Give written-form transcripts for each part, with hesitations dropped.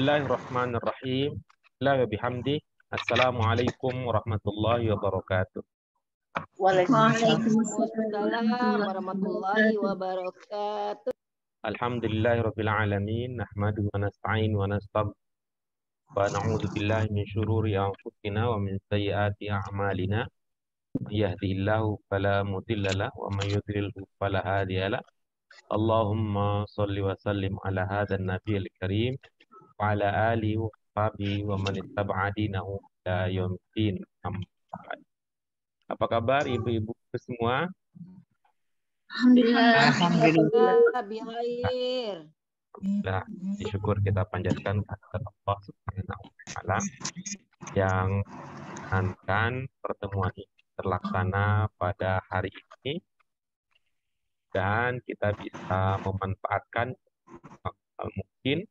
Bismillahirrahmanirrahim. Bihamdi. Assalamualaikum warahmatullahi wabarakatuh. Waalaikumsalam warahmatullahi wabarakatuh. Alhamdulillahirabbil alamin. Nahmaduhu wa nasta'in wa nastaghfiruh wa na'udzu billahi min syururi anfusina wa min sayyiati a'malina. May yahdihillahu fala mudhillalah wa may yudlilhu fala hadiyalah. Allahumma shalli wa sallim ala hadzal nabiyil karim wa ala alihi wa sahbihi wa man ittaba'a dinahu ila yaumiddin. Apa kabar ibu-ibu semua? Alhamdulillah. Nah, syukur kita panjatkan kepada Allah Subhanahu wa taala yang mengankan pertemuan ini terlaksana pada hari ini dan kita bisa memanfaatkan maksimal mungkin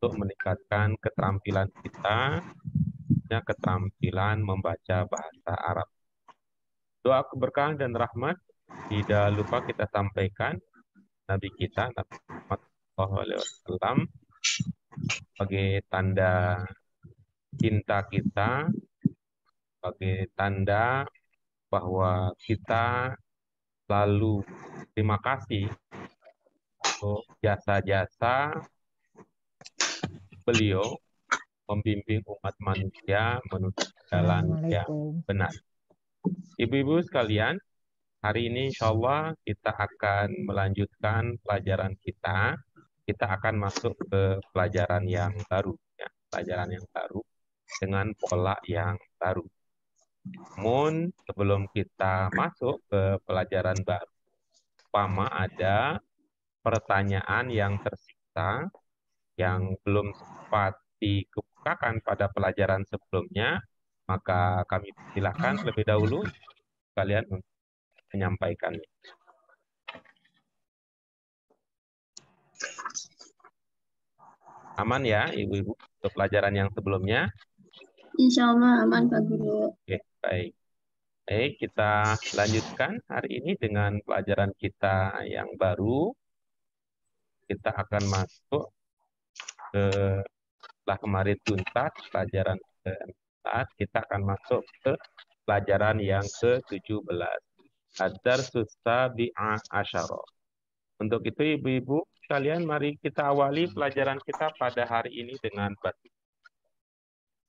untuk meningkatkan keterampilan kita, keterampilan membaca bahasa Arab. Doa keberkahan dan rahmat tidak lupa kita sampaikan Nabi kita Nabi Muhammad SAW sebagai tanda cinta kita, sebagai tanda bahwa kita selalu terima kasih untuk jasa-jasa beliau membimbing umat manusia menuju jalan yang benar. Ibu-ibu sekalian, hari ini insya Allah kita akan melanjutkan pelajaran kita. Kita akan masuk ke pelajaran yang baru, ya, pelajaran yang baru dengan pola yang baru. Namun sebelum kita masuk ke pelajaran baru, umpama ada pertanyaan yang tersisa yang belum sempat dikemukakan pada pelajaran sebelumnya, maka kami silakan terlebih dahulu kalian untuk menyampaikannya. Aman ya ibu-ibu untuk pelajaran yang sebelumnya? Insya Allah aman Pak Guru. Oke, baik. Baik, kita lanjutkan hari ini dengan pelajaran kita yang baru. Kita akan masuk ke, setelah kemarin tuntas pelajaran ke-4, kita akan masuk ke pelajaran yang ke-17. Ad-Darsus Sabi'a Asyara. Untuk itu ibu-ibu sekalian, mari kita awali pelajaran kita pada hari ini dengan baca.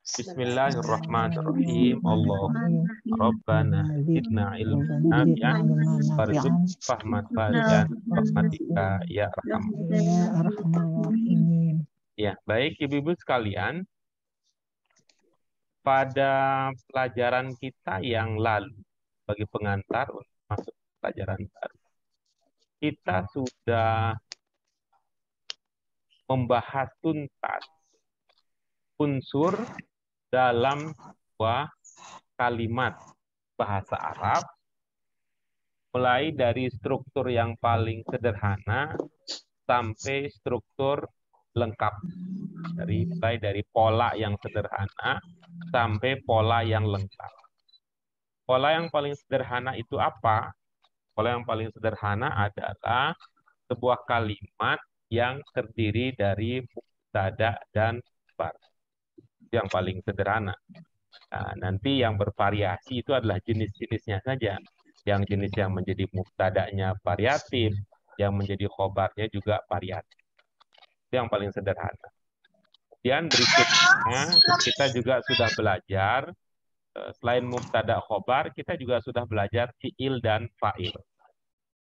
Bismillahirrahmanirrahim. Allahumma Rabbana zidna ilman nafi'an warzuqna fahman fasihan rahmatika ya arhamar rahimin. Ya, baik ibu-ibu sekalian, pada pelajaran kita yang lalu bagi pengantar untuk masuk ke pelajaran baru, kita sudah membahas tuntas unsur dalam sebuah kalimat bahasa Arab, mulai dari struktur yang paling sederhana sampai struktur lengkap. Mulai dari pola yang sederhana sampai pola yang lengkap. Pola yang paling sederhana itu apa? Pola yang paling sederhana adalah sebuah kalimat yang terdiri dari mubtada dan khabar. Yang paling sederhana. Nah, nanti yang bervariasi itu adalah jenis-jenisnya saja. Yang jenis yang menjadi mubtadanya variatif, yang menjadi khobarnya juga variatif. Itu yang paling sederhana. Kemudian berikutnya kita juga sudah belajar selain mubtada khobar, kita juga sudah belajar fiil dan fa'il.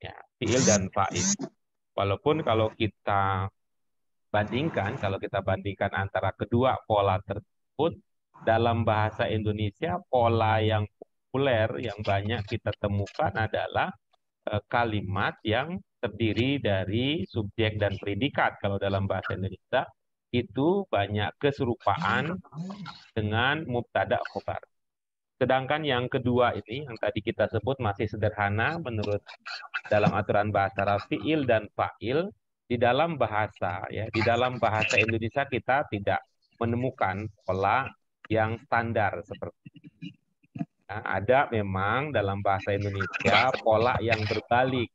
Ya, fiil dan fa'il. Walaupun kalau kita bandingkan antara kedua pola tersebut, dalam bahasa Indonesia pola yang populer yang banyak kita temukan adalah kalimat yang terdiri dari subjek dan predikat. Kalau dalam bahasa Indonesia itu banyak keserupaan dengan mubtada khobar. Sedangkan yang kedua ini yang tadi kita sebut masih sederhana menurut dalam aturan bahasa Arab, fiil dan fa'il. Di dalam bahasa Indonesia kita tidak menemukan pola yang standar seperti ini. Nah, ada memang dalam bahasa Indonesia pola yang berbalik,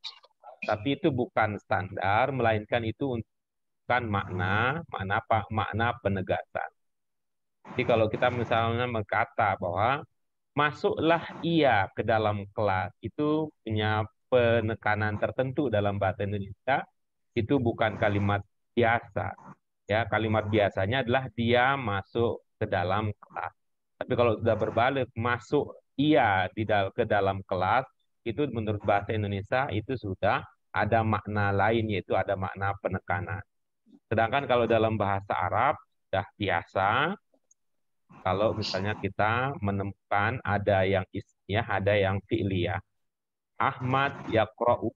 tapi itu bukan standar, melainkan itu menunjukkan makna apa? Makna penegasan. Jadi kalau kita misalnya berkata bahwa masuklah ia ke dalam kelas, itu punya penekanan tertentu dalam bahasa Indonesia, itu bukan kalimat biasa. Ya, kalimat biasanya adalah dia masuk ke dalam kelas. Tapi kalau sudah berbalik, masuk ia ke dalam kelas, itu menurut bahasa Indonesia itu sudah ada makna lain, yaitu ada makna penekanan. Sedangkan kalau dalam bahasa Arab, sudah biasa, kalau misalnya kita menemukan ada yang ismiyah, ada yang fi'liyah. Ahmad yaqra'u,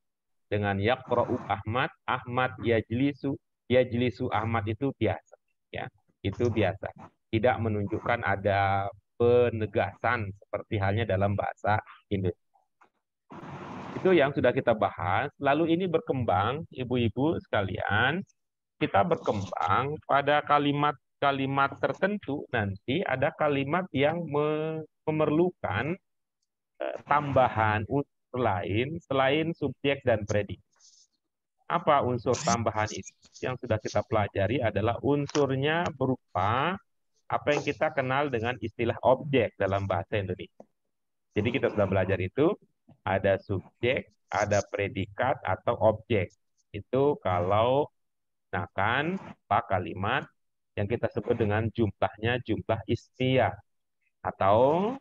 dengan yaqra'u Ahmad, Ahmad yajlisu, yajlisu Ahmad itu biasa. Ya, itu biasa. Tidak menunjukkan ada penegasan seperti halnya dalam bahasa Indonesia. Itu yang sudah kita bahas. Lalu ini berkembang, ibu-ibu sekalian, kita berkembang pada kalimat-kalimat tertentu, nanti ada kalimat yang memerlukan tambahan unsur lain selain subjek dan predikat. Apa unsur tambahan itu? Yang sudah kita pelajari adalah unsurnya berupa apa yang kita kenal dengan istilah objek dalam bahasa Indonesia. Jadi kita sudah belajar itu, ada subjek, ada predikat, atau objek. Itu kalau menggunakan kalimat yang kita sebut dengan jumlahnya jumlah ismiyah, atau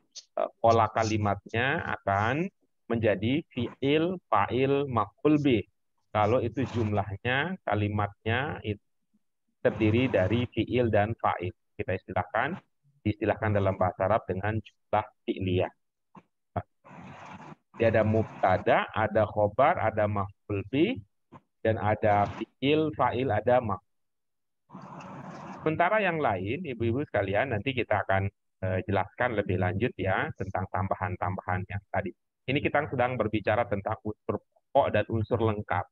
pola kalimatnya akan menjadi fi'il, fa'il, maf'ul bih. Kalau itu jumlahnya, kalimatnya itu terdiri dari fi'il dan fa'il. Kita diistilahkan dalam bahasa Arab dengan jumlah fi'liyah. Jadi ada mubtada, ada khobar, ada maf'ul bih, dan ada fi'il, fa'il, ada maf'ul. Sementara yang lain, ibu-ibu sekalian, nanti kita akan jelaskan lebih lanjut ya tentang tambahan-tambahan yang tadi. Ini kita sedang berbicara tentang unsur pokok dan unsur lengkap.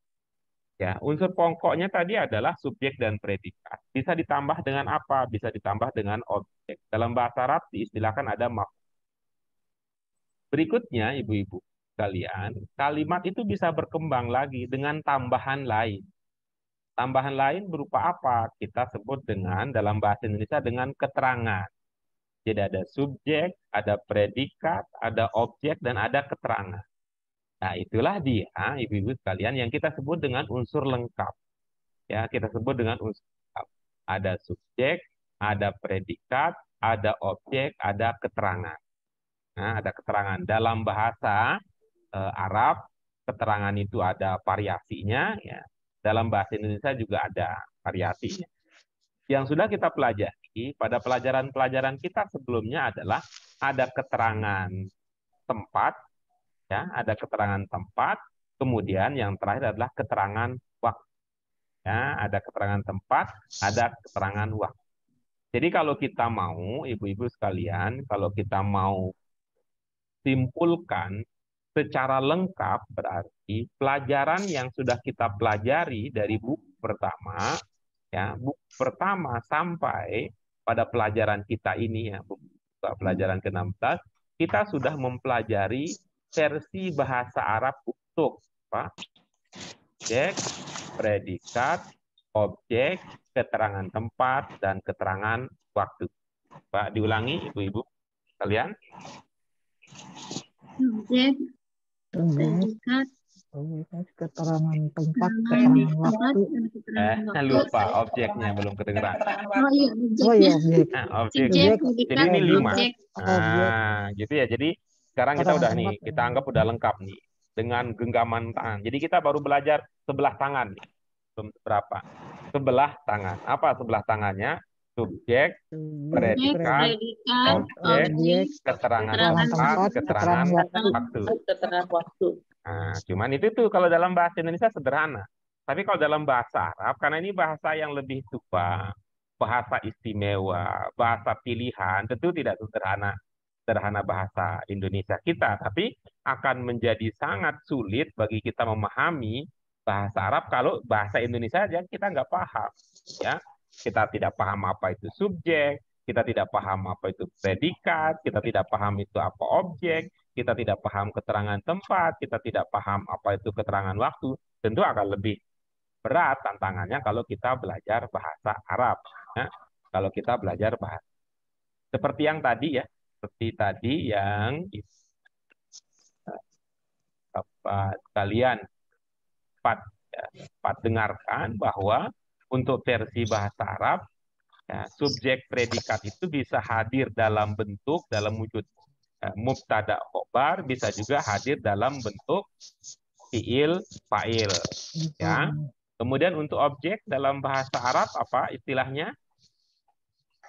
Ya, unsur pokoknya tadi adalah subjek dan predikat. Bisa ditambah dengan apa? Bisa ditambah dengan objek. Dalam bahasa Arab diistilahkan ada maf'ul. Berikutnya, ibu-ibu sekalian, kalimat itu bisa berkembang lagi dengan tambahan lain. Tambahan lain berupa apa? Kita sebut dengan dalam bahasa Indonesia dengan keterangan. Jadi ada subjek, ada predikat, ada objek, dan ada keterangan. Nah, itulah dia, ibu-ibu sekalian, yang kita sebut dengan unsur lengkap. Ya, kita sebut dengan unsur lengkap. Ada subjek, ada predikat, ada objek, ada keterangan. Nah, ada keterangan. Dalam bahasa Arab, keterangan itu ada variasinya. Ya. Dalam bahasa Indonesia juga ada variasinya. Yang sudah kita pelajari pada pelajaran-pelajaran kita sebelumnya adalah ada keterangan tempat, ya, ada keterangan tempat, kemudian yang terakhir adalah keterangan waktu. Ya, ada keterangan tempat, ada keterangan waktu. Jadi kalau kita mau, ibu-ibu sekalian, kalau kita mau simpulkan secara lengkap, berarti pelajaran yang sudah kita pelajari dari buku pertama, ya, buku pertama sampai pada pelajaran kita ini, ya, buku pelajaran ke-16, kita sudah mempelajari versi bahasa Arab untuk apa? Subjek, predikat, objek, keterangan tempat, dan keterangan waktu. Pak, diulangi ibu-ibu kalian. Subjek, predikat, keterangan tempat, keterangan keterangan waktu. Lupa objeknya belum kedengeran. Oh iya, Oh iya, objek. objek. Objek. Subjek, Objek. Jadi predikat, ini 5. objek. Gitu ya. Jadi sekarang kita Keterangan udah nih, tempat. kita anggap udah lengkap nih dengan genggaman tangan. Jadi kita baru belajar sebelah tangan nih. Belum berapa? Sebelah tangan. Apa sebelah tangannya? Subjek, predikat, objek, keterangan tempat, keterangan waktu. Keterangan waktu. Nah, cuman itu tuh kalau dalam bahasa Indonesia sederhana. Tapi kalau dalam bahasa Arab, karena ini bahasa yang lebih tua, bahasa istimewa, bahasa pilihan, tentu tidak sederhana bahasa Indonesia kita, tapi akan menjadi sangat sulit bagi kita memahami bahasa Arab kalau bahasa Indonesia aja kita nggak paham. Ya, kita tidak paham apa itu subjek, kita tidak paham apa itu predikat, kita tidak paham itu apa objek, kita tidak paham keterangan tempat, kita tidak paham apa itu keterangan waktu, tentu akan lebih berat tantangannya kalau kita belajar bahasa Arab. Ya. Kalau kita belajar bahasa. Seperti yang tadi ya. Seperti tadi yang kalian dapat dengarkan bahwa untuk versi bahasa Arab, ya, subjek predikat itu bisa hadir dalam bentuk, dalam wujud mubtada khobar, bisa juga hadir dalam bentuk fiil fa'il. Ya. Kemudian untuk objek dalam bahasa Arab apa istilahnya?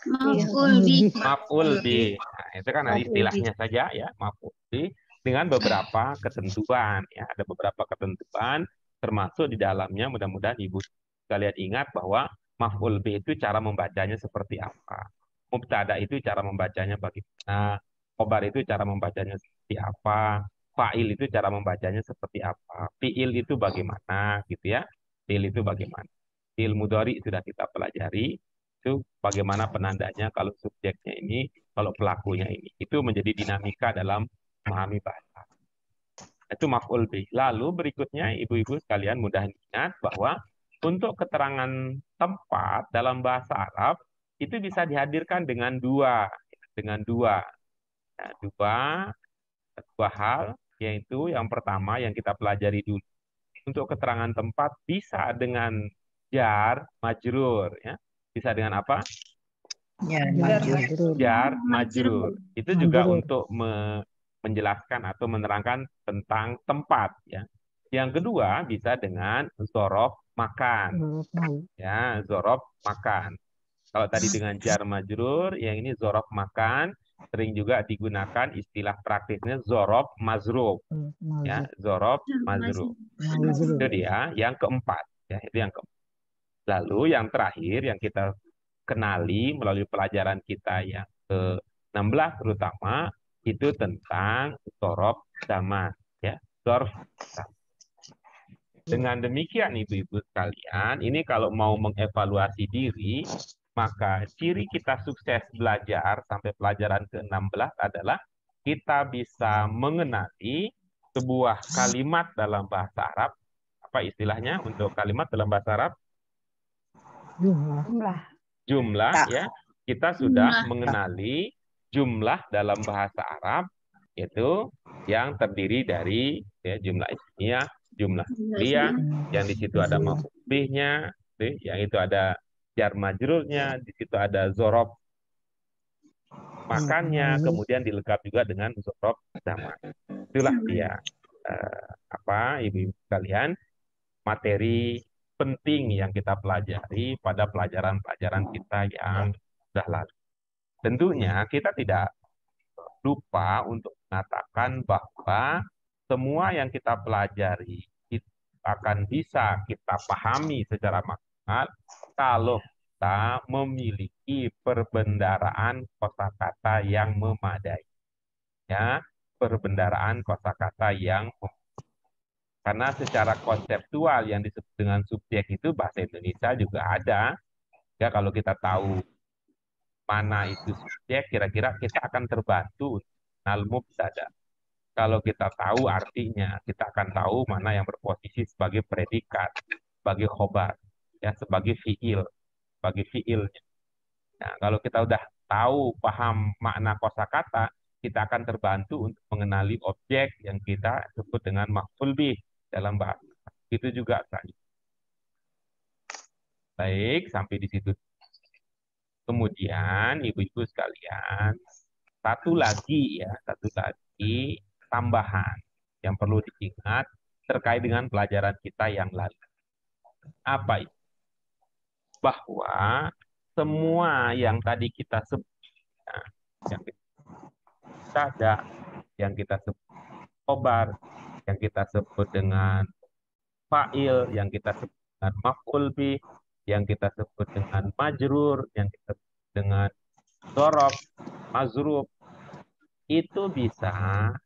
Maf'ul bih. Maf'ul bih. Nah, itu kan istilahnya saja ya, maf'ul bih dengan beberapa ketentuan ya, ada beberapa ketentuan termasuk di dalamnya, mudah-mudahan Ibu sekalian ingat bahwa maf'ul bih itu cara membacanya seperti apa. Mubtada itu cara membacanya bagaimana, khobar itu cara membacanya seperti apa, fa'il itu cara membacanya seperti apa, fi'il itu bagaimana gitu ya. Fi'il itu bagaimana. Fi'il mudhari sudah kita pelajari. Itu bagaimana penandanya kalau subjeknya ini, kalau pelakunya ini. Itu menjadi dinamika dalam memahami bahasa. Itu maf'ul bih. Lalu berikutnya ibu-ibu sekalian mudah ingat bahwa untuk keterangan tempat dalam bahasa Arab itu bisa dihadirkan dengan dua. Nah, dua hal, yaitu yang pertama yang kita pelajari dulu. Untuk keterangan tempat bisa dengan jar, majrur. Ya. Bisa dengan apa? Jar, majrur. Itu juga untuk menjelaskan atau menerangkan tentang tempat. Ya. Yang kedua bisa dengan zorof makan. Ya, zorof makan. Kalau tadi dengan jar majrur, yang ini zorof makan. Sering juga digunakan istilah praktisnya zorof mazruf. Ya, zorof mazruf. Itu dia yang keempat. Ya, itu yang keempat. Lalu yang terakhir yang kita kenali melalui pelajaran kita yang ke-16 terutama itu tentang zorof zaman. Ya, zorof zaman. Dengan demikian ibu-ibu sekalian, ini kalau mau mengevaluasi diri, maka ciri kita sukses belajar sampai pelajaran ke-16 adalah kita bisa mengenali sebuah kalimat dalam bahasa Arab. Apa istilahnya untuk kalimat dalam bahasa Arab? Jumlah ya. Kita sudah mengenali jumlah dalam bahasa Arab itu yang terdiri dari ya, jumlah ismiyah, jumlah fi'liyah, yang di situ ada maf'ul bihnya, yang itu ada jar majrurnya, di situ ada zorof makannya, kemudian dilengkapi juga dengan zorof zaman. Itulah dia ibu-ibu sekalian, materi penting yang kita pelajari pada pelajaran-pelajaran kita yang sudah lalu. Tentunya kita tidak lupa untuk mengatakan bahwa semua yang kita pelajari itu akan bisa kita pahami secara maksimal kalau kita memiliki perbendaharaan kosakata yang memadai. Ya, perbendaharaan kosakata yang memadai. Karena secara konseptual yang disebut dengan subjek itu bahasa Indonesia juga ada. Ya, kalau kita tahu mana itu subjek, kira-kira kita akan terbantu mengenal mubtada. Kalau kita tahu artinya, kita akan tahu mana yang berposisi sebagai predikat, sebagai khobar, ya, sebagai fiil, sebagai fiilnya. Nah, kalau kita udah tahu, paham makna kosakata, kita akan terbantu untuk mengenali objek yang kita sebut dengan maf'ul bih dalam bahasa. Itu juga tadi. Baik, sampai di situ. Kemudian, ibu-ibu sekalian, satu lagi tambahan yang perlu diingat terkait dengan pelajaran kita yang lalu. Apa itu? Bahwa semua yang tadi kita sebut, yang kita ada, yang kita sebut khobar, yang kita sebut dengan fa'il, yang kita sebut dengan maf'ul bih, yang kita sebut dengan majrur, yang kita sebut dengan zorof, mazruf, itu bisa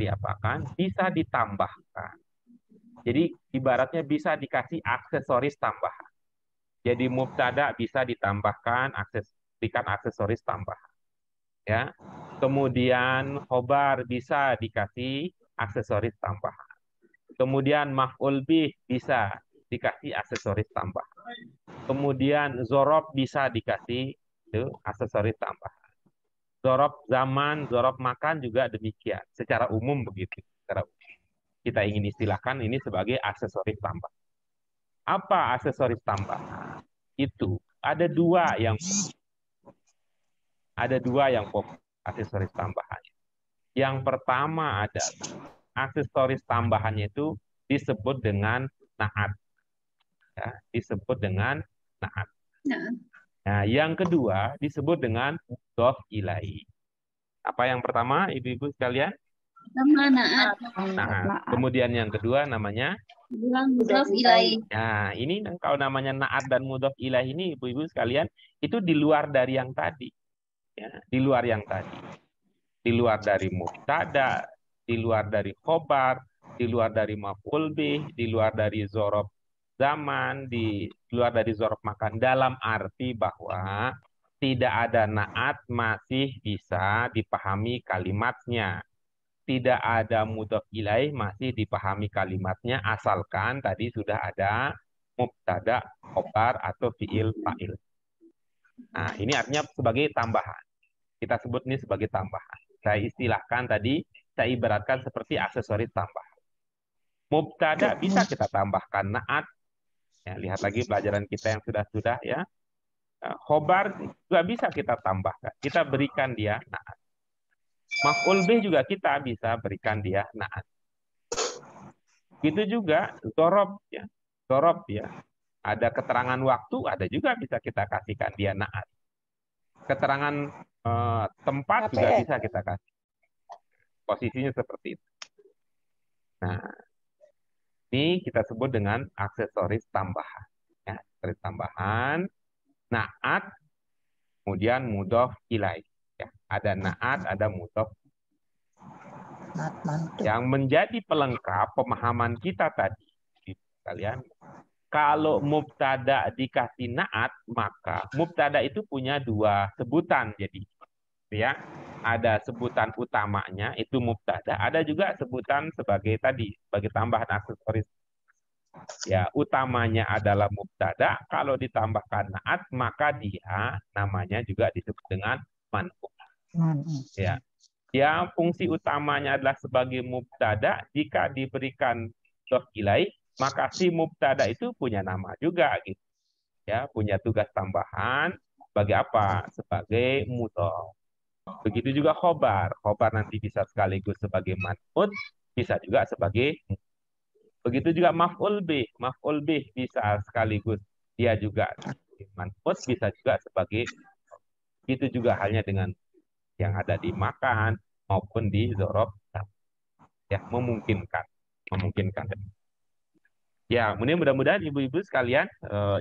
diapakan? Bisa ditambahkan. Jadi ibaratnya bisa dikasih aksesoris tambahan. Jadi mubtada bisa ditambahkan aksesoris tambahan. Ya. Kemudian khobar bisa dikasih aksesoris tambahan. Kemudian maf'ul bih bisa dikasih aksesoris tambah. Kemudian zorob bisa dikasih itu aksesoris tambah. Zorob zaman, zorob makan juga demikian. Secara umum begitu. Kita ingin istilahkan ini sebagai aksesoris tambah. Apa aksesoris tambah? Itu ada dua yang pokok aksesoris tambahan. Yang pertama adalah aksesoris tambahannya itu disebut dengan naat. Ya, disebut dengan naat. Nah, yang kedua disebut dengan mudhof ilaih. Apa yang pertama, ibu-ibu sekalian? Sama naat. Naat. Kemudian yang kedua namanya Mudhof ilaih. Nah, ini kalau namanya naat dan mudhof ilaih ini, ibu-ibu sekalian, itu di luar dari yang tadi. Ya, di luar yang tadi. Di luar dari mubtada, di luar dari khobar, di luar dari maf'ul bih, di luar dari zorob zaman, di luar dari zorob makan. Dalam arti bahwa tidak ada naat masih bisa dipahami kalimatnya. Tidak ada mudhof ilaih masih dipahami kalimatnya, asalkan tadi sudah ada mubtada, khobar, atau fiil fa'il. Nah, ini artinya sebagai tambahan. Kita sebut ini sebagai tambahan. Saya istilahkan tadi, saya ibaratkan seperti aksesoris tambahan. Mubtada bisa kita tambahkan naat. Ya, lihat lagi pelajaran kita yang sudah-sudah ya. Khobar juga bisa kita tambahkan. Kita berikan dia naat. Maf'ul bih juga kita bisa berikan dia naat. Itu juga zorob ya. Zorob ya. Ada keterangan waktu, ada juga bisa kita kasihkan dia naat. Keterangan tempat juga bisa kita kasih. Posisinya seperti itu. Nah, ini kita sebut dengan aksesoris tambahan. Ya, aksesoris tambahan, naat, kemudian mudhof ilaih. Ya, ada naat, ada mudhof. Yang menjadi pelengkap pemahaman kita tadi, kalian, kalau mubtada dikasih naat, maka mubtada itu punya dua sebutan. Jadi, ya, ada sebutan utamanya itu mubtada, ada juga sebutan sebagai tadi, sebagai tambahan aksesoris. Ya, utamanya adalah mubtada, kalau ditambahkan naat maka dia namanya juga disebut dengan man'ut. Ya. Yang fungsi utamanya adalah sebagai mubtada, jika diberikan mudhof ilaih, maka si mubtada itu punya nama juga gitu. Ya, punya tugas tambahan sebagai apa? Sebagai mudhof. Begitu juga khobar. Khobar nanti bisa sekaligus sebagai man'ut, bisa juga sebagai. Begitu juga maf'ul bih. Maf'ul bih bisa sekaligus dia juga sebagai man'ut, bisa juga sebagai. Itu juga halnya dengan yang ada di makan maupun di zorob. Ya, memungkinkan. Ya, mudah-mudahan ibu-ibu sekalian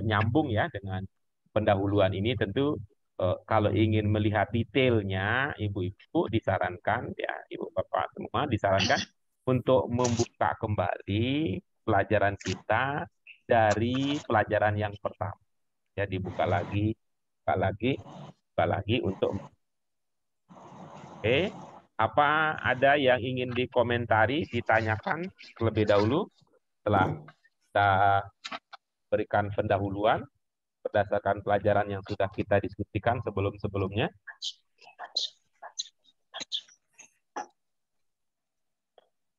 nyambung ya dengan pendahuluan ini. Tentu kalau ingin melihat detailnya, ibu-ibu disarankan, ya ibu bapak semua disarankan untuk membuka kembali pelajaran kita dari pelajaran yang pertama. Ya, dibuka lagi untuk. Oke, apa ada yang ingin dikomentari, ditanyakan terlebih dahulu setelah kita berikan pendahuluan berdasarkan pelajaran yang sudah kita diskusikan sebelum-sebelumnya?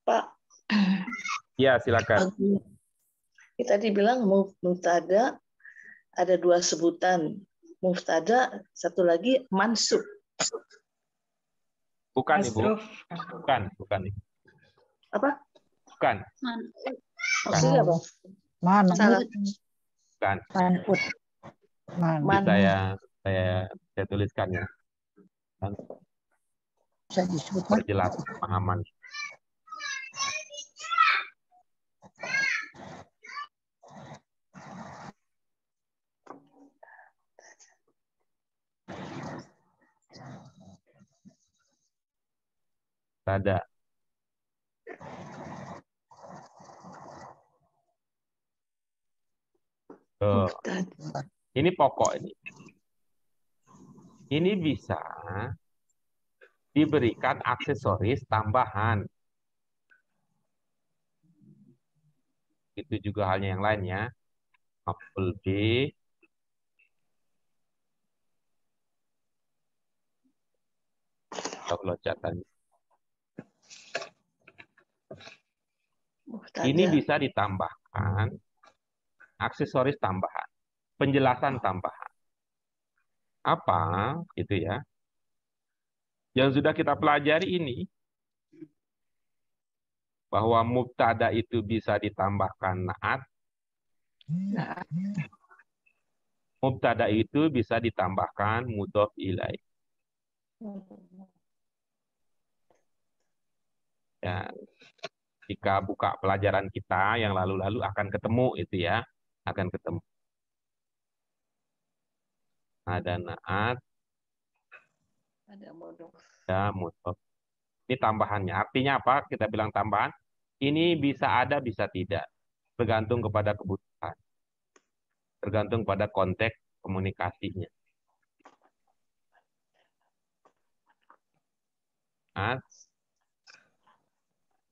Pak. Ya, silakan. Kita dibilang mubtada ada dua sebutan. Mubtada, satu lagi mansub. Bukan, Ibu. Bukan. Apa? Bukan. Maksudnya apa? Salah. Bukan. Saya tuliskan ya. Perjelas pemahaman. Ada. Ini pokok ini. Ini bisa diberikan aksesoris tambahan. Itu juga halnya yang lainnya. maf'ul bih, loncatan. Ini Mubtada. bisa ditambahkan aksesoris tambahan, penjelasan tambahan. Apa gitu ya? Yang sudah kita pelajari ini bahwa mubtada itu bisa ditambahkan naat, Nah, mubtada itu bisa ditambahkan mudhof ilaih. Ya, jika buka pelajaran kita yang lalu-lalu akan ketemu itu ya, akan ketemu. Ada naat, ada mudhof. ada mudhof. Ini tambahannya. Artinya apa? Kita bilang tambahan. Ini bisa ada, bisa tidak. Tergantung kepada kebutuhan. Tergantung pada konteks komunikasinya. Naat,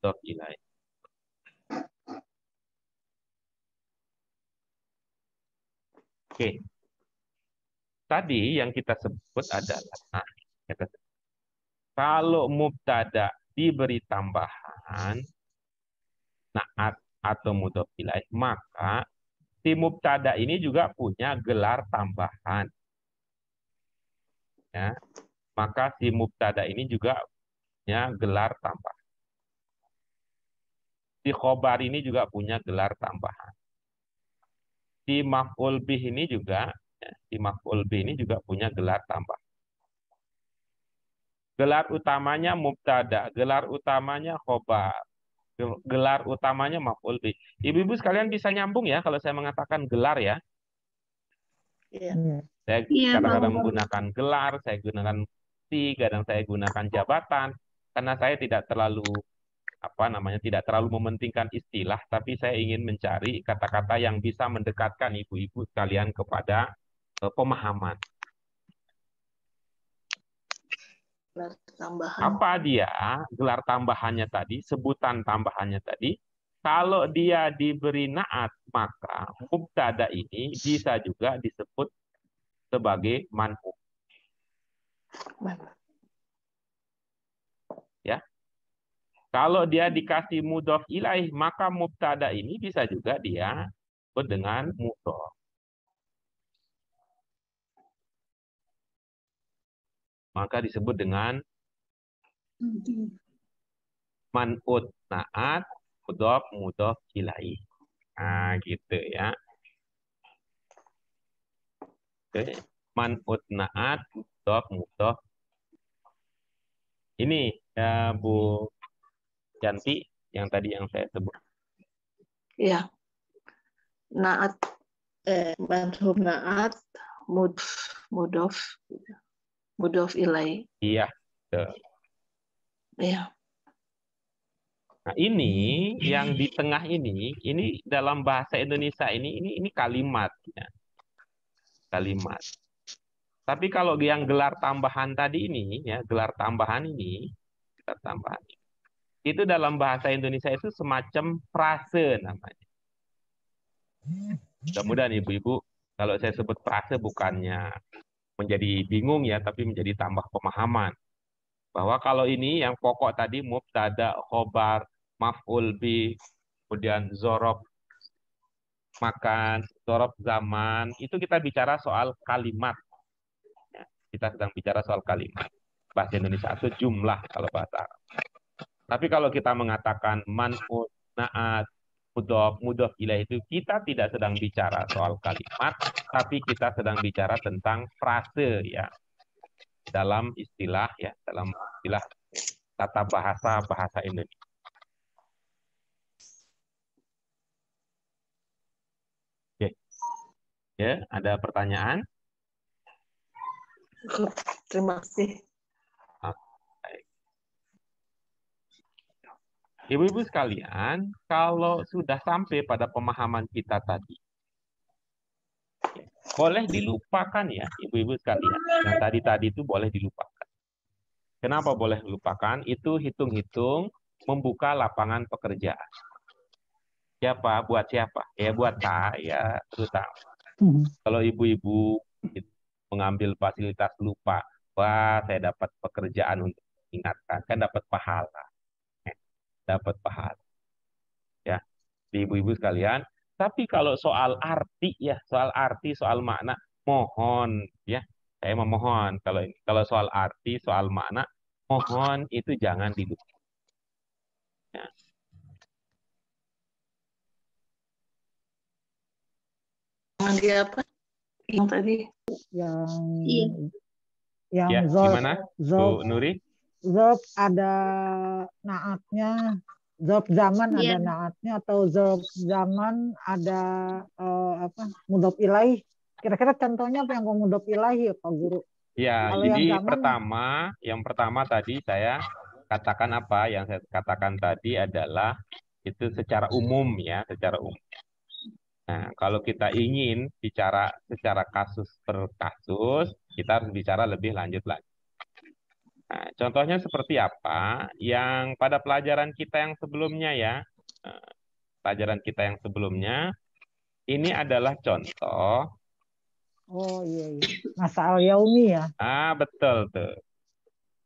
mudhof ilaih. Oke. Tadi yang kita sebut adalah kalau mubtada diberi tambahan naat atau mudhof ilaih, maka si mubtada ini juga punya gelar tambahan. Ya. Maka si mubtada ini juga punya gelar tambahan. Si khobar ini juga punya gelar tambahan. Si maf'ul bih ini juga, ya, si maf'ul bih ini juga punya gelar tambahan. Gelar utamanya mubtada, gelar utamanya khobar, gelar utamanya maf'ul bih. Ibu-ibu sekalian bisa nyambung ya kalau saya mengatakan gelar ya. Iya. Saya Iya, kadang-kadang Bang. menggunakan gelar, saya gunakan fungsi, kadang saya gunakan jabatan, karena saya tidak terlalu tidak terlalu mementingkan istilah, tapi saya ingin mencari kata-kata yang bisa mendekatkan ibu-ibu sekalian kepada pemahaman. Gelar tambahan. Apa dia gelar tambahannya tadi, sebutan tambahannya tadi? Kalau dia diberi naat, maka mubtada ini bisa juga disebut sebagai man'ut. Ya. Kalau dia dikasih mudhof ilaih, maka mubtada ini bisa juga dia disebut dengan mudhof. Maka disebut dengan man'ut naat mudhof ilaih. Nah, gitu ya. Oke. Man'ut naat mudhof. Ini ya Bu Yanti yang tadi yang saya sebut. Iya. Naat, manhub naat, mudhof ilaih. Iya. Iya. Nah, ini yang di tengah ini dalam bahasa Indonesia ini kalimat ya. Kalimat. Tapi kalau yang gelar tambahan tadi ini ya, gelar tambahan itu dalam bahasa Indonesia itu semacam frase namanya. Mudah-mudahan ibu-ibu kalau saya sebut frase bukannya menjadi bingung ya, tapi menjadi tambah pemahaman. Bahwa kalau ini yang pokok tadi mubtada, khobar, maf'ul bih, kemudian zorob makan, zorob zaman, itu kita bicara soal kalimat. Ya, kita sedang bicara soal kalimat. Bahasa Indonesia itu jumlah kalau bahasa Arab. Tapi kalau kita mengatakan man'ut, naat, mudhof ilaih itu kita tidak sedang bicara soal kalimat, tapi kita sedang bicara tentang frase ya. Dalam istilah tata bahasa Indonesia. Oke. Ya, ada pertanyaan? Terima kasih. Ibu-ibu sekalian, kalau sudah sampai pada pemahaman kita tadi, boleh dilupakan ya, ibu-ibu sekalian. Yang tadi itu boleh dilupakan. Kenapa boleh dilupakan? Itu hitung-hitung membuka lapangan pekerjaan. Siapa? Buat siapa? Ya buat saya terutama. Kalau ibu-ibu mengambil fasilitas lupa, wah saya dapat pekerjaan untuk mengingatkan, kan dapat pahala. Dapat pahala. Ya, ibu-ibu sekalian. Tapi kalau soal arti ya, soal arti, soal makna, mohon ya, saya memohon kalau soal arti, soal makna, mohon itu jangan dilupakan. Ya. Yang dia apa? Yang tadi. Yang Iya. yang Ya, gimana, zob Bu Nuri? ada naatnya, zob zaman Iya. ada naatnya, atau zob zaman ada mudhof ilaih. Kira-kira contohnya apa yang mudhof ilaih ya Pak Guru? Ya, Kalau yang jadi zaman yang pertama tadi saya katakan apa? Yang saya katakan tadi adalah itu secara umum ya, secara umum. Nah, kalau kita ingin bicara secara kasus per kasus, kita harus bicara lebih lanjut lagi. Nah, contohnya seperti apa? Yang pada pelajaran kita yang sebelumnya ya, pelajaran kita yang sebelumnya, ini adalah contoh. oh iya masal yaumi ya, Betul tuh.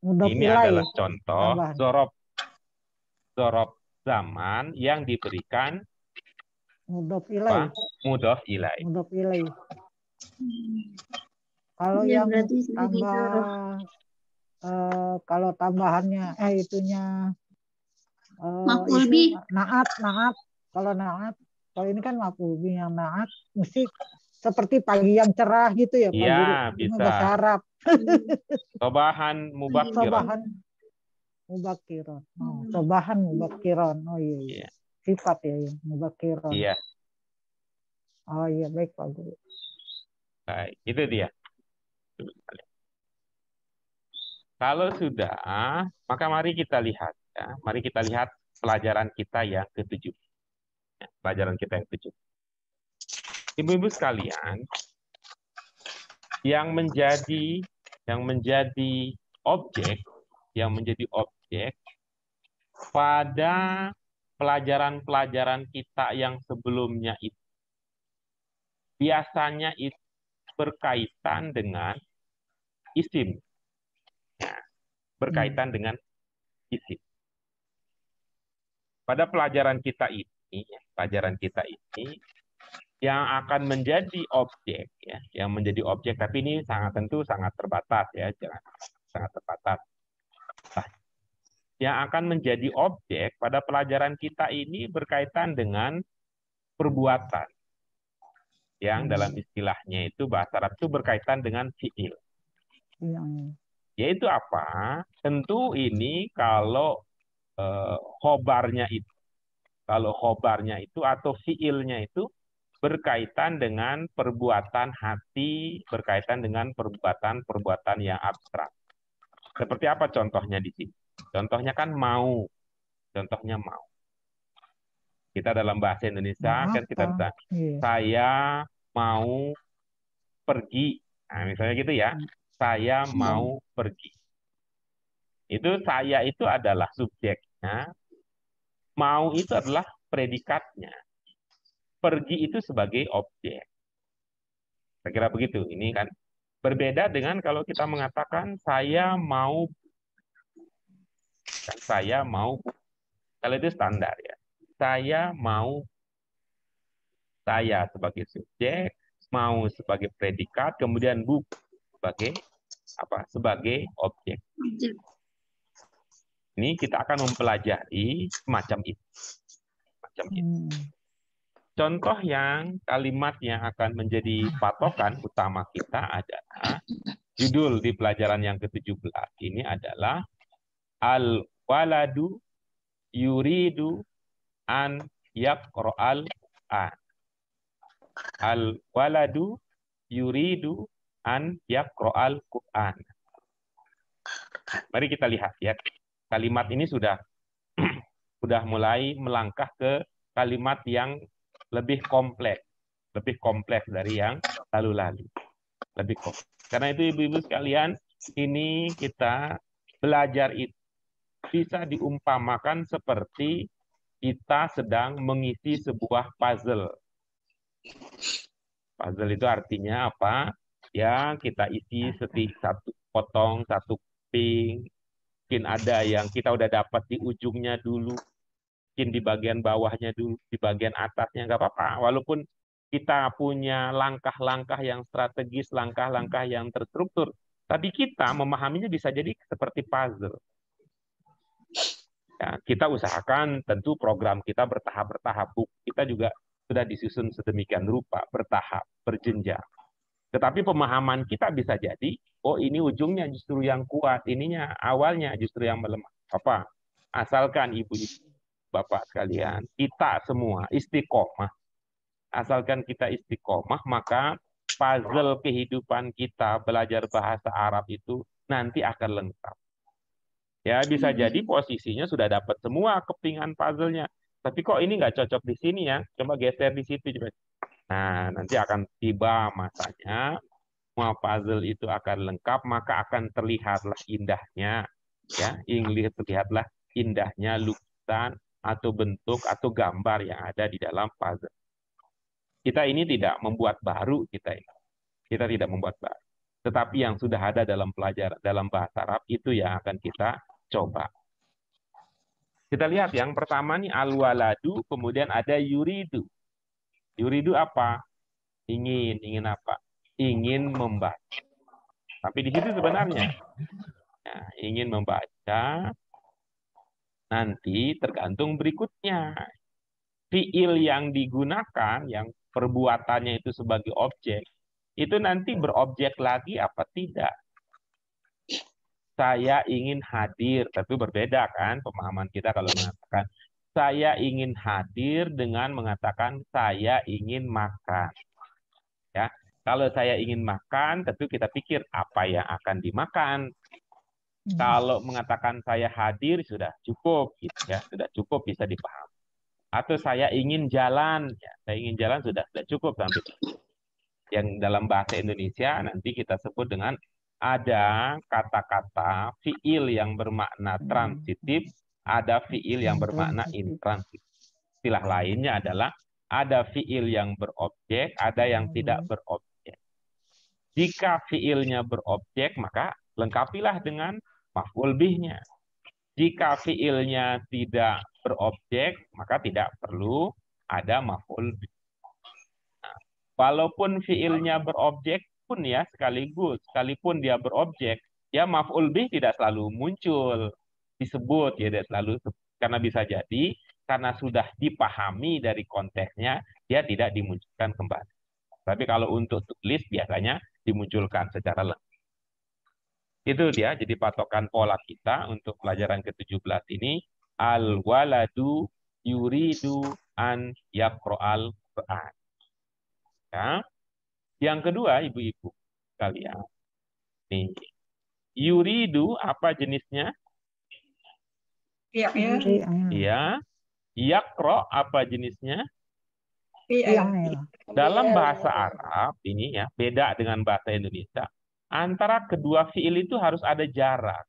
mudhof Ini ilaih adalah contoh tambahan. zorob zaman yang diberikan Mudhof ilaih. mudhof ilaih. Mudhof ilaih. Kalau Iya, yang berarti seperti tambah kalau tambahannya itunya Maf'ul itu bih. naat. Kalau ini kan maf'ul bih, yang naat mesti seperti pagi yang cerah gitu ya Pak Iya, Guru. Ini bisa. bahasa Arab. Sobahan mubakiron. Sobahan mubakiron. Sobahan mubakiron. Oh iya. Sifat ya, mubakiron. Iya. Oh iya, baik Pak Guru. Baik, itu dia. Kalau sudah, maka mari kita lihat ya. Mari kita lihat pelajaran kita yang ke-7. Ya, pelajaran kita yang ke-7. Ibu-ibu sekalian, yang menjadi objek pada pelajaran-pelajaran kita yang sebelumnya itu biasanya itu berkaitan dengan isim. Nah, berkaitan dengan isim. Pada pelajaran kita ini yang akan menjadi objek ya, tapi ini sangat terbatas ya, sangat terbatas. Nah, yang akan menjadi objek pada pelajaran kita ini berkaitan dengan perbuatan. Yang dalam istilahnya itu bahasa Arab itu berkaitan dengan fi'il. Yaitu apa? Tentu ini kalau khobarnya itu atau fi'ilnya itu berkaitan dengan perbuatan hati, berkaitan dengan perbuatan yang abstrak. Seperti apa contohnya di sini? Contohnya kan mau. Contohnya mau. Kita dalam bahasa Indonesia kan kita bisa, saya mau pergi. Nah, misalnya gitu ya. Saya mau pergi. Itu saya itu adalah subjeknya. Mau itu adalah predikatnya. Pergi itu sebagai objek. Saya kira begitu. Ini kan berbeda dengan kalau kita mengatakan saya mau. Kalau itu standar ya. Saya sebagai subjek, mau sebagai predikat, kemudian sebagai objek. Ini kita akan mempelajari semacam itu. Contoh kalimat yang akan menjadi patokan utama kita adalah judul di pelajaran yang ke-17 ini adalah Al-waladu yuridu an yaqra'al Qur'an. Al-waladu yuridu an yaqra'al Qur'an. Mari kita lihat ya. Kalimat ini sudah mulai melangkah ke kalimat yang lebih kompleks dari yang lalu-lalu. Lebih kompleks. Karena itu ibu-ibu sekalian, ini kita belajar itu bisa diumpamakan seperti kita sedang mengisi sebuah puzzle. Puzzle itu artinya apa? Ya, kita isi satu potong, satu keping. Mungkin ada yang kita udah dapat di ujungnya dulu, mungkin di bagian bawahnya dulu, di bagian atasnya, nggak apa-apa. Walaupun kita punya langkah-langkah yang strategis, langkah-langkah yang terstruktur, tapi kita memahaminya bisa jadi seperti puzzle. Ya, kita usahakan tentu program kita bertahap-bertahap. Kita juga sudah disusun sedemikian rupa, bertahap, berjenjang. Tetapi pemahaman kita bisa jadi, oh ini ujungnya justru yang kuat, ininya awalnya justru yang melemah. Apa? Asalkan ibu-ibu, bapak sekalian, kita semua istiqomah. Asalkan kita istiqomah, maka puzzle kehidupan kita belajar bahasa Arab itu nanti akan lengkap. Ya, bisa jadi posisinya sudah dapat semua kepingan puzzle-nya. Tapi kok ini nggak cocok di sini ya? Coba geser di situ. Coba. Nah, nanti akan tiba masanya, semua puzzle itu akan lengkap, maka akan terlihatlah indahnya. Ya, terlihatlah indahnya lukisan atau bentuk atau gambar yang ada di dalam puzzle. Kita ini tidak membuat baru, kita tidak membuat baru. Tetapi yang sudah ada dalam pelajaran dalam bahasa Arab itu yang akan kita coba. Kita lihat yang pertama nih al-waladu, kemudian ada yuridu. Yuridu apa? Ingin apa? Ingin membaca. Tapi di situ sebenarnya ya, ingin membaca nanti tergantung berikutnya. Fiil yang digunakan, yang perbuatannya itu sebagai objek, itu nanti berobjek lagi apa tidak. Saya ingin hadir, tapi berbeda kan pemahaman kita kalau mengatakan saya ingin hadir dengan mengatakan saya ingin makan. Ya, kalau saya ingin makan, tentu kita pikir apa yang akan dimakan. Kalau mengatakan saya hadir sudah cukup, gitu ya, sudah cukup bisa dipahami. Atau saya ingin jalan, ya, saya ingin jalan sudah cukup sampai yang dalam bahasa Indonesia nanti kita sebut dengan ada kata-kata fiil yang bermakna transitif, ada fiil yang bermakna intransitif. Istilah lainnya adalah ada fiil yang berobjek, ada yang tidak berobjek. Jika fiilnya berobjek, maka lengkapilah dengan maf'ul bihnya. Jika fiilnya tidak berobjek, maka tidak perlu ada maf'ul bih. Nah, walaupun fiilnya berobjek pun ya sekalipun dia berobjek, ya maf'ul bih tidak selalu muncul, disebut ya tidak selalu, karena bisa jadi karena sudah dipahami dari konteksnya, dia tidak dimunculkan kembali. Tapi kalau untuk tulis biasanya dimunculkan secara lengkap. Itu dia, jadi patokan pola kita untuk pelajaran ke-17 ini. Al-waladu yuridu an yaqra'al Qur'an. Ya. Yang kedua, ibu-ibu kalian. Nih. Yuridu apa jenisnya? Iya. Yaqra apa jenisnya? Dalam bahasa Arab ini ya, beda dengan bahasa Indonesia. Antara kedua fiil itu harus ada jarak.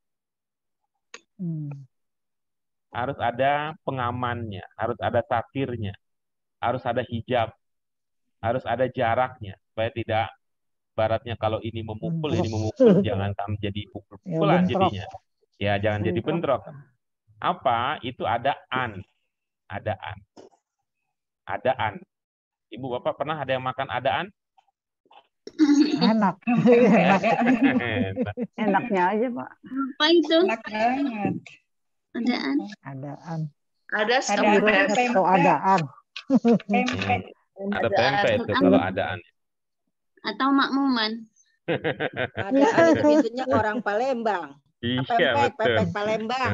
Harus ada pengamannya, harus ada satirnya, harus ada hijab, harus ada jaraknya supaya tidak baratnya kalau ini memukul, jangan jadi pukul-pukulan jadinya. Ya, jangan jadi bentrok. Apa? Itu ada an. Adaan. Adaan. Ibu Bapak pernah ada yang makan adaan? Enak. Enaknya aja, Pak. Apa itu? Enak banget. Adaan. Adaan. Ada Atau adaan. Pempek. Ada pempek itu kalau adaan. Atau makmuman. Adaan itu biasanya orang Palembang. Iya, betul. Pempek Palembang.